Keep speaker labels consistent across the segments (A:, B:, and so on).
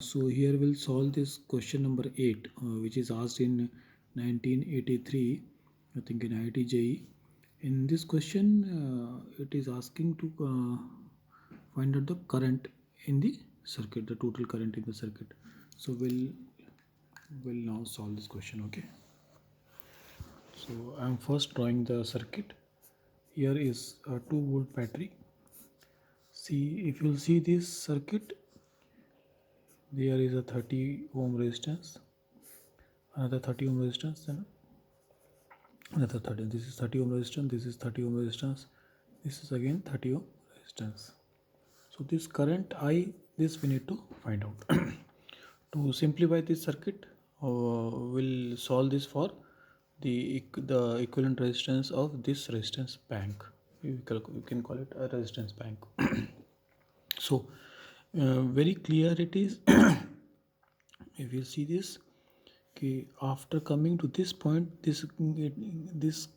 A: So here we'll solve this question number 8, which is asked in 1983, I think in IIT JEE. In this question, it is asking to find out the current in the circuit, the total current in the circuit. So we'll now solve this question. Okay. So I'm first drawing the circuit. Here is a 2-volt battery. See, if you'll see this circuit, there is a 30 ohm resistance, another 30 ohm resistance, and another 30. This is 30 ohm resistance, this is 30 ohm resistance, this is again 30 ohm resistance. So this current I, this we need to find out. To simplify this circuit, we'll solve this for the equivalent resistance of this resistance bank. You can call it a resistance bank. So very clear it is. If you see this, okay, after coming to this point, this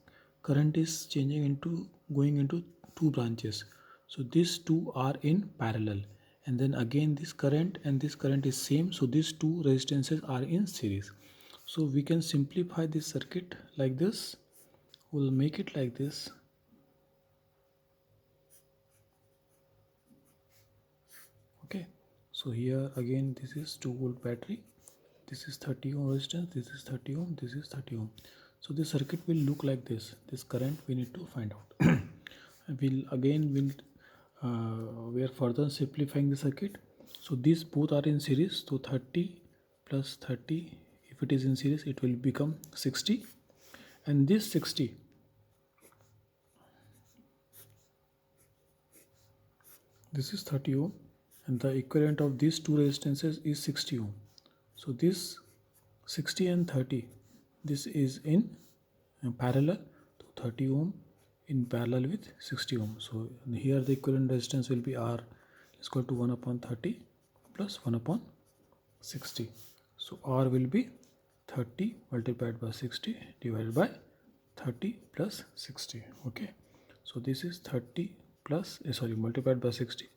A: current is changing into going into two branches. So these two are in parallel, and then again this current and this current is same. So these two resistances are in series. So we can simplify this circuit like this. We'll make it like this. Okay, so here again this is 2-volt battery, this is 30 ohm resistance, this is 30 ohm, this is 30 ohm. So the circuit will look like this. This current we need to find out. We are further simplifying the circuit. So these both are in series. So 30 plus 30, if it is in series, it will become 60, and this 60, this is 30 ohm, and the equivalent of these two resistances is 60 ohm. So this 60 and 30, this is in parallel to 30 ohm in parallel with 60 ohm. So here the equivalent resistance will be R is equal to 1 upon 30 plus 1 upon 60. So R will be 30 multiplied by 60 divided by 30 plus 60. Okay. So this is 30 plus multiplied by 60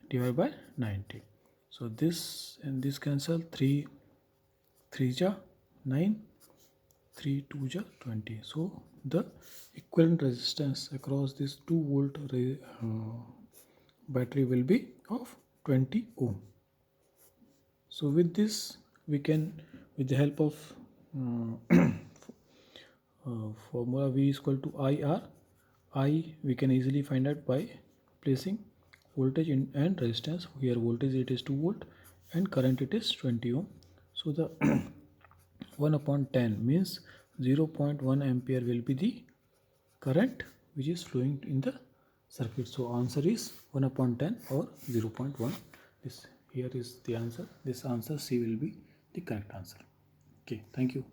A: divided by 90. So this and this cancel, 3 3 ja 9, 3 2 ja 20. So the equivalent resistance across this 2-volt battery will be of 20 ohm. So with this we can, with the help of formula V is equal to IR, I we can easily find out by placing voltage in and resistance. Here voltage it is 2 volt and current it is 20 ohm. So the 1 upon 10 means 0.1 ampere will be the current which is flowing in the circuit. So answer is 1 upon 10 or 0.1. This here is the answer. This answer C will be the correct answer. Okay, thank you.